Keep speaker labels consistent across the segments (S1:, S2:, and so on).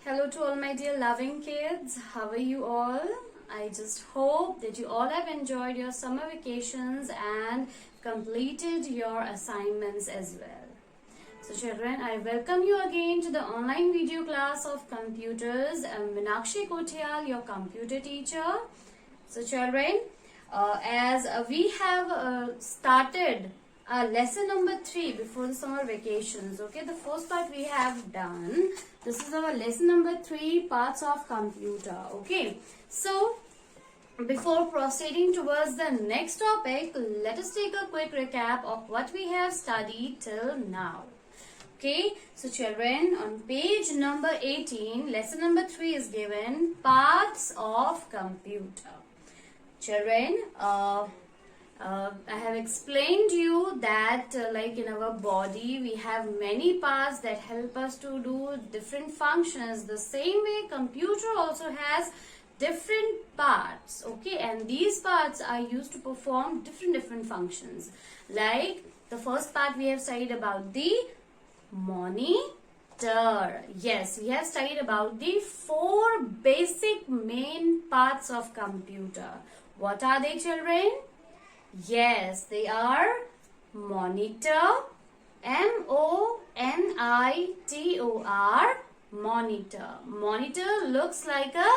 S1: Hello to all my dear loving kids. How are you all? I just hope that you all have enjoyed your summer vacations and completed your assignments as well. So children, I welcome you again to the online video class of computers. I'm Meenakshi Kothiyal, your computer teacher. So children, as we have started lesson number 3 before the summer vacations. Okay, the first part we have done. This is our lesson number 3, parts of computer. Okay, so before proceeding towards the next topic, let us take a quick recap of what we have studied till now. Okay, so children, on page number 18, lesson number 3 is given, parts of computer. Children, I have explained to you that like in our body we have many parts that help us to do different functions. The same way computer also has different parts, okay, and these parts are used to perform different functions. Like the first part we have studied about the monitor. Yes, we have studied about the 4 basic main parts of computer. What are they, children? Yes, they are monitor, M-O-N-I-T-O-R, monitor. Monitor looks like a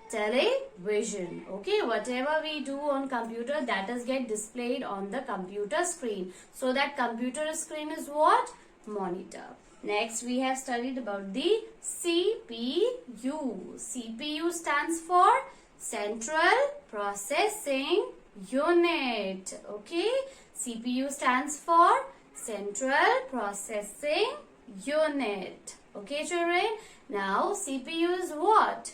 S1: television. Okay, whatever we do on computer, that is get displayed on the computer screen. So that computer screen is what? Monitor. Next, we have studied about the CPU. CPU stands for Central Processing Unit. Okay, CPU stands for Central Processing Unit. Okay, children. Now, CPU is what?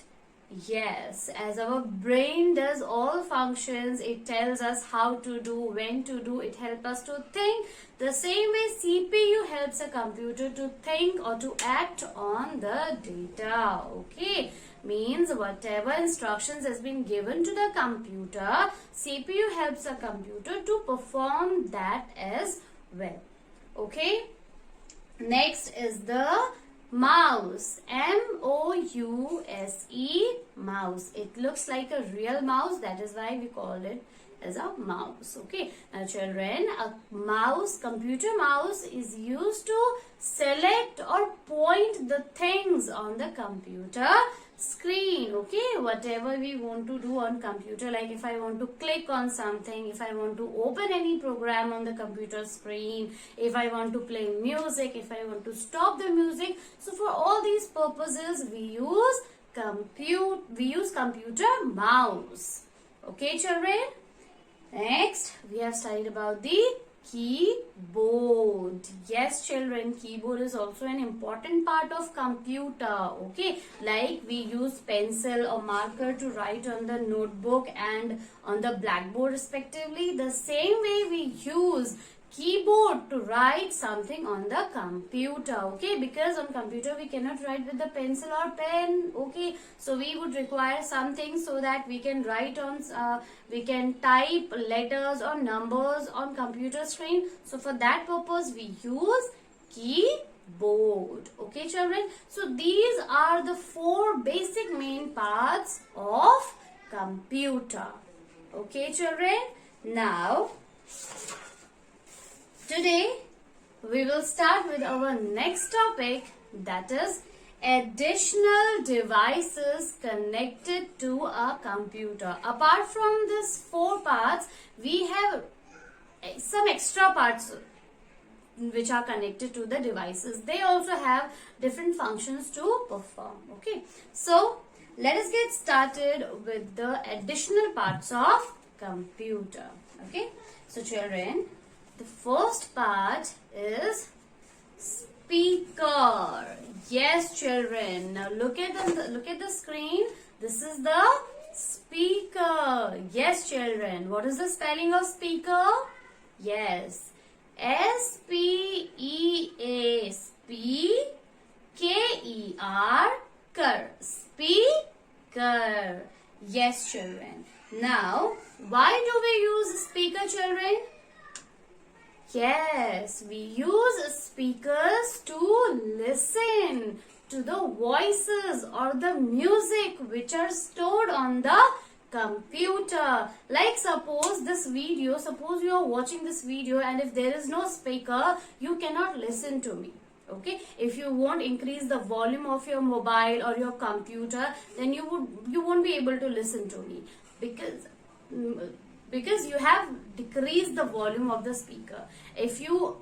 S1: Yes, as our brain does all functions, it tells us how to do, when to do, it helps us to think. The same way CPU helps a computer to think or to act on the data. Okay, means whatever instructions has been given to the computer, CPU helps a computer to perform that as well. Okay, next is the mouse, M-O-U-S-E, mouse. It looks like a real mouse, that is why we call it as a mouse. Okay, now children, a mouse, computer mouse is used to select or point the things on the computer screen. Okay, whatever we want to do on computer, like if I want to click on something, if I want to open any program on the computer screen, if I want to play music, if I want to stop the music. So for all these purposes we use computer mouse. Okay, children. Next, we have studied about the keyboard. Yes, children, keyboard is also an important part of computer. Okay, like we use pencil or marker to write on the notebook and on the blackboard respectively. The same way we use keyboard to write something on the computer. Okay, because on computer we cannot write with the pencil or pen. Okay, so we would require something so that we can write on we can type letters or numbers on computer screen. So for that purpose we use keyboard. Okay, children, so these are the 4 basic main parts of computer. Okay, children, now today we will start with our next topic, that is additional devices connected to a computer. Apart from these 4 parts, we have some extra parts which are connected to the devices. They also have different functions to perform. Okay, so let us get started with the additional parts of computer. Okay, so children, the first part is speaker. Yes, children. Now look at the screen. This is the speaker. Yes, children. What is the spelling of speaker? Yes, S-P-E-A, K-E-R, ker, speaker. Yes, children. Now, why do we use speaker, children? Yes, we use speakers to listen to the voices or the music which are stored on the computer. Like suppose you are watching this video, and if there is no speaker, you cannot listen to me. Okay, if you won't increase the volume of your mobile or your computer, then you won't be able to listen to me, because you have decreased the volume of the speaker. If you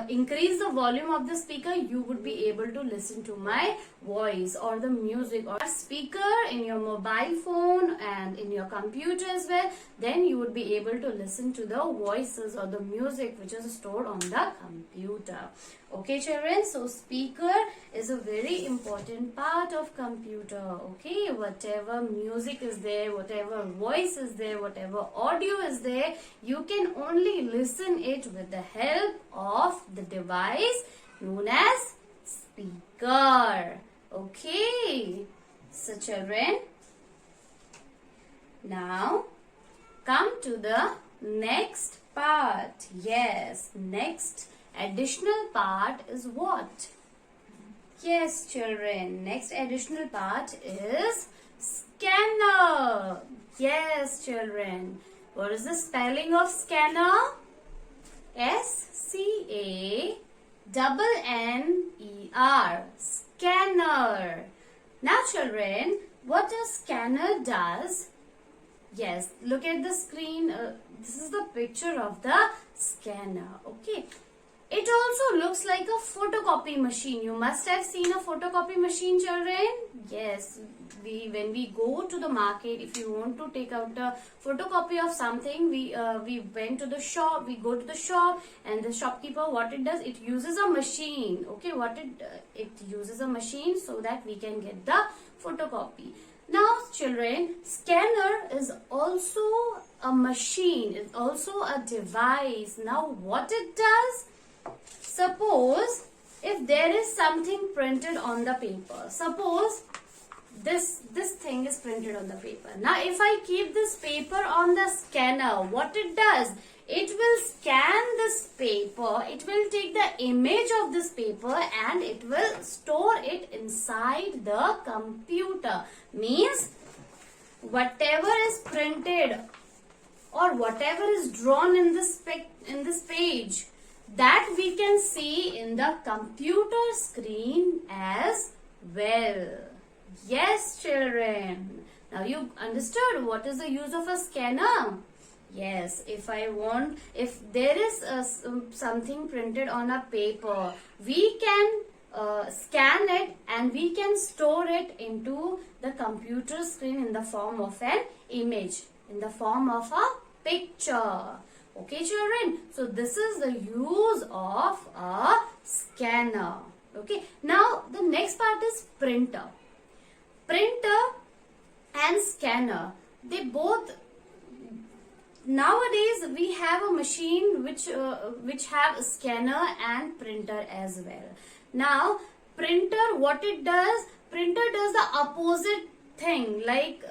S1: increase the volume of the speaker, you would be able to listen to my voice or the music or speaker in your mobile phone and in your computer as well. Then you would be able to listen to the voices or the music which is stored on the computer. Okay children, so speaker is a very important part of computer. Okay, whatever music is there, whatever voice is there, whatever audio is there, you can only listen it with the help of the device known as speaker. Okay, so children, now come to the next part. Yes, next additional part is what? Yes children, next additional part is scanner. Yes children, what is the spelling of scanner? S-C-A-N-N-E-R, scanner. Now children, what a scanner does? Yes, look at the screen. This is the picture of the scanner. Okay, it also looks like a photocopy machine. You must have seen a photocopy machine children. Yes, when we go to the market, if you want to take out a photocopy of something, we went to the shop, we go to the shop, and the shopkeeper, what it does, it uses a machine. Okay, it uses a machine so that we can get the photocopy. Now children, scanner is also a machine, it's also a device. Now what it does? Suppose if there is something printed on the paper, suppose this thing is printed on the paper. Now if I keep this paper on the scanner, what it does? It will scan this paper, it will take the image of this paper and it will store it inside the computer. Means whatever is printed or whatever is drawn in this page, that we can see in the computer screen as well. Yes children, now you understood what is the use of a scanner. Yes, if there is something printed on a paper, we can scan it and we can store it into the computer screen in the form of an image, in the form of a picture. Okay children, so this is the use of a scanner. Okay, now the next part is printer. Printer and scanner, they both, nowadays we have a machine which have a scanner and printer as well. Now printer, what it does, printer does the opposite thing like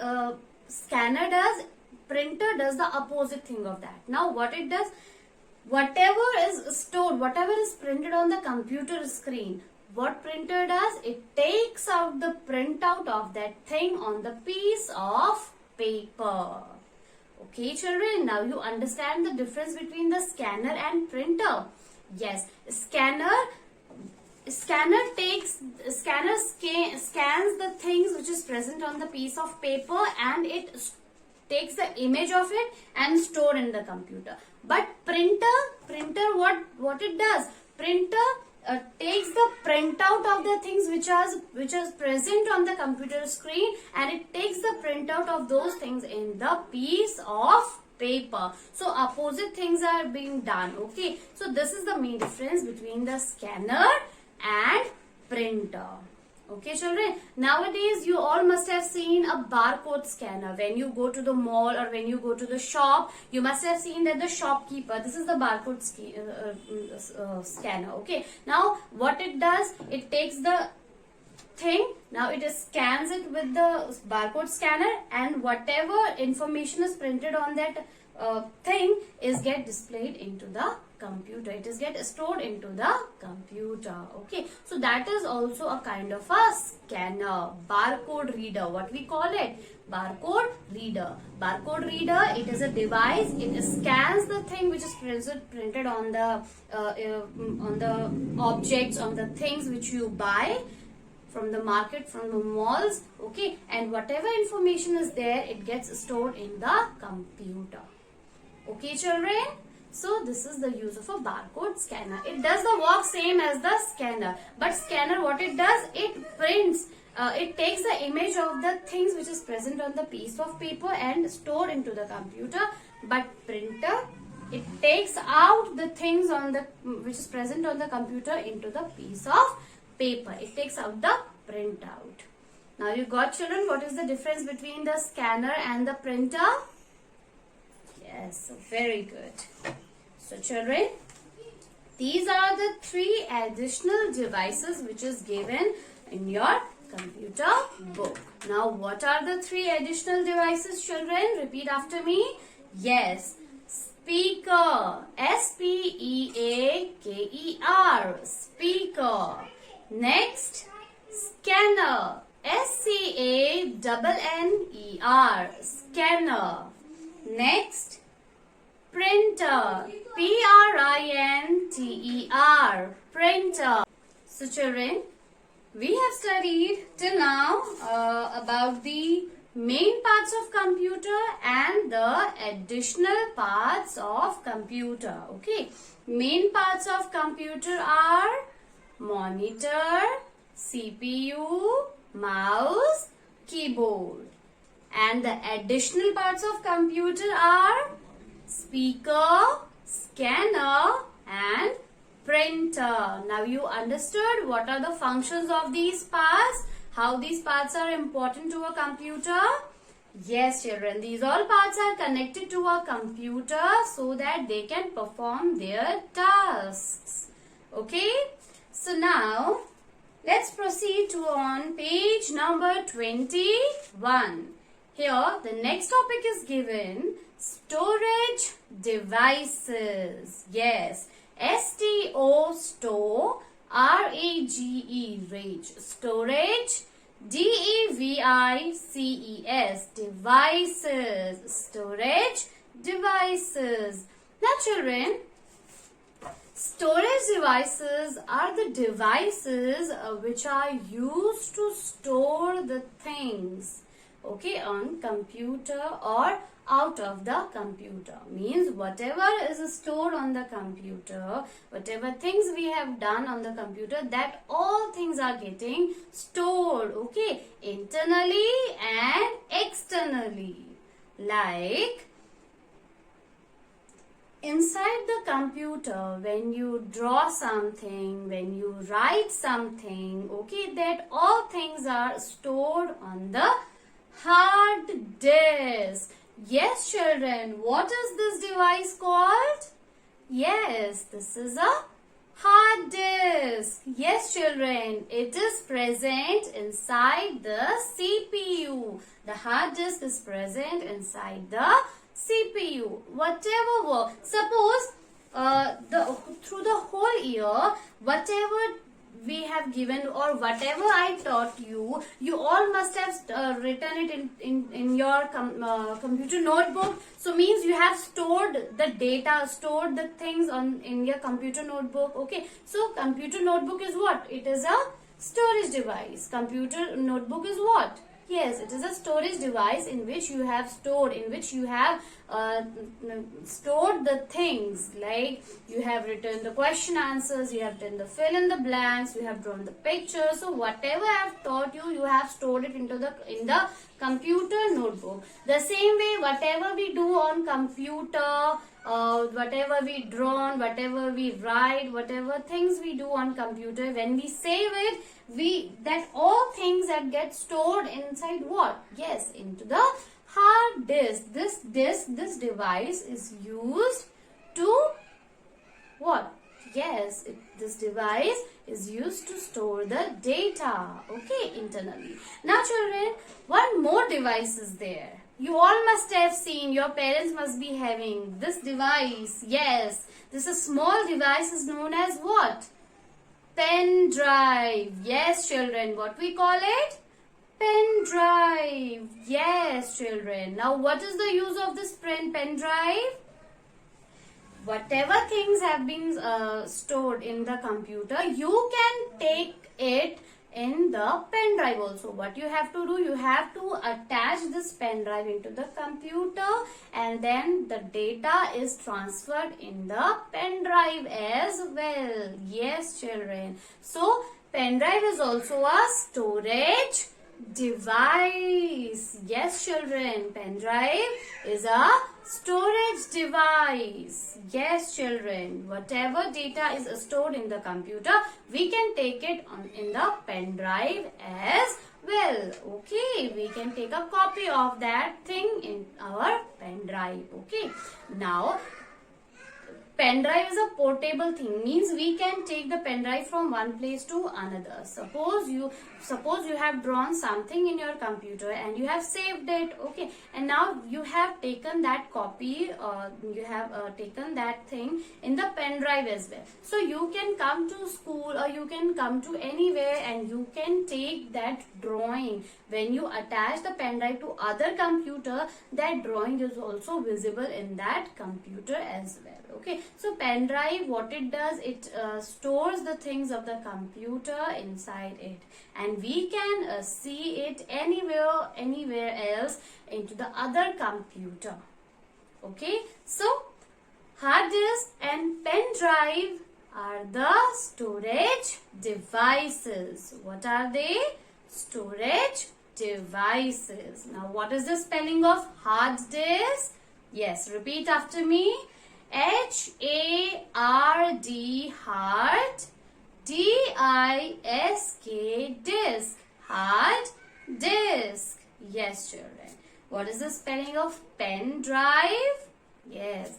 S1: scanner does. Printer does the opposite thing of that. Now what it does, whatever is stored, whatever is printed on the computer screen, what printer does, it takes out the printout of that thing on the piece of paper. Okay children, now you understand the difference between the scanner and printer. Yes, scanner scans the things which is present on the piece of paper and it takes the image of it and store in the computer. But printer what it does, printer takes the printout of the things which is present on the computer screen and it takes the printout of those things in the piece of paper. So opposite things are being done. Okay, so this is the main difference between the scanner and printer. Okay children, nowadays you all must have seen a barcode scanner. When you go to the mall or when you go to the shop, you must have seen that the shopkeeper, this is the barcode scanner. Okay, now what it does, it takes the thing, now it scans it with the barcode scanner and whatever information is printed on that thing is get displayed into the computer. It is get stored into the computer. Okay, so that is also a kind of a scanner, barcode reader. What we call it? Barcode reader. Barcode reader, it is a device. It scans the thing which is printed on the objects, on the things which you buy from the market, from the malls. Okay, and whatever information is there, it gets stored in the computer. Okay, children. So this is the use of a barcode scanner. It does the work same as the scanner, but scanner, what it does, it prints. It takes the image of the things which is present on the piece of paper and stored into the computer. But printer, it takes out the things on the which is present on the computer into the piece of paper. It takes out the printout. Now you got, children, what is the difference between the scanner and the printer? Yes, very good. So children, these are the 3 additional devices which is given in your computer book. Now what are the 3 additional devices, children? Repeat after me. Yes, speaker, S-P-E-A-K-E-R, speaker. Next, scanner, S-C-A-N-N-E-R, scanner. Next, printer, P-R-I-N-T-E-R, printer. So children, we have studied till now about the main parts of computer and the additional parts of computer. Okay, main parts of computer are monitor, CPU, mouse, keyboard. And the additional parts of computer are speaker, scanner and printer. Now you understood what are the functions of these parts, how these parts are important to a computer? Yes, children, these all parts are connected to a computer so that they can perform their tasks. Okay, so now let's proceed to on page number 21. Here the next topic is given, storage devices. Yes, S-T-O, store, R-A-G-E, rage, storage, D-E-V-I-C-E-S, devices, storage devices. Now children, storage devices are the devices which are used to store the things, okay, on computer or out of the computer. Means whatever is stored on the computer, whatever things we have done on the computer, that all things are getting stored, okay, internally and externally. Like inside the computer, when you draw something, when you write something, okay, that all things are stored on the hard disk. Yes, children, what is this device called? Yes, this is a hard disk. Yes, children, it is present inside the CPU. The hard disk is present inside the CPU. Whatever work, suppose through the whole year, whatever we have given or whatever I taught you, you all must have written it in your computer notebook. So means you have stored the data, stored the things in your computer notebook. Okay, so computer notebook is what? It is a storage device. Computer notebook is what? Yes, it is a storage device in which you have stored, stored the things, like you have written the question answers, you have done the fill in the blanks, you have drawn the pictures. So whatever I have taught you, you have stored it in the computer notebook. The same way, whatever we do on computer, whatever we draw, whatever we write, whatever things we do on computer, when we save it, that all things that get stored inside what? Yes, into the hard disk. This device is used to what? Yes, this device is used to store the data, okay, internally. Now children, one more device is there. You all must have seen, your parents must be having this device. Yes, This small device is known as what? Pen drive. Yes, children. What we call it? Pen drive. Yes, children. Now, what is the use of this pen drive? Whatever things have been stored in the computer, you can take it in the pen drive also. What you have to do, you have to attach this pen drive into the computer, and then the data is transferred in the pen drive as well. Yes, children. So, pen drive is also a storage device. Yes, children. Pen drive is a storage device. Yes, children. Whatever data is stored in the computer, we can take it in the pen drive as well. Okay, we can take a copy of that thing in our pen drive. Okay, now pen drive is a portable thing, means we can take the pen drive from one place to another. Suppose you have drawn something in your computer and you have saved it, okay, and now you have taken that copy, you have taken that thing in the pen drive as well. So you can come to school or you can come to anywhere and you can take that drawing. When you attach the pen drive to other computer, that drawing is also visible in that computer as well. Okay, so pen drive, what it does, it stores the things of the computer inside it, and we can see it anywhere else into the other computer. Okay, so hard disk and pen drive are the storage devices. What are they? Storage devices. Now, what is the spelling of hard disk? Yes, repeat after me. H-A-R-D, hard, D-I-S-K, disk, hard disk. Yes, children. What is the spelling of pen drive? Yes,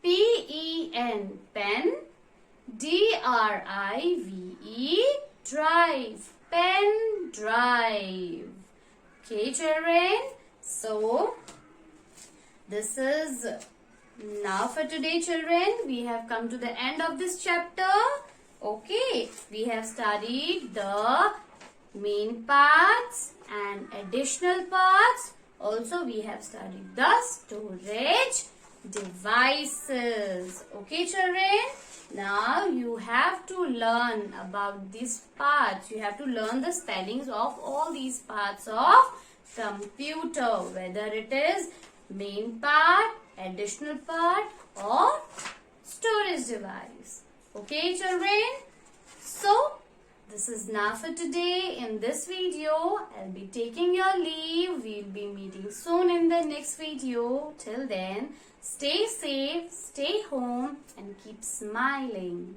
S1: P-E-N, pen, D-R-I-V-E, drive, pen drive. Okay, children. So, this is now for today, children. We have come to the end of this chapter. Okay, we have studied the main parts and additional parts. Also, we have studied the storage devices. Okay, children. Now, you have to learn about these parts. You have to learn the spellings of all these parts of computer, whether it is main part, additional part, or storage device. Okay, children? So, this is now for today. In this video, I'll be taking your leave. We'll be meeting soon in the next video. Till then, stay safe, stay home, and keep smiling.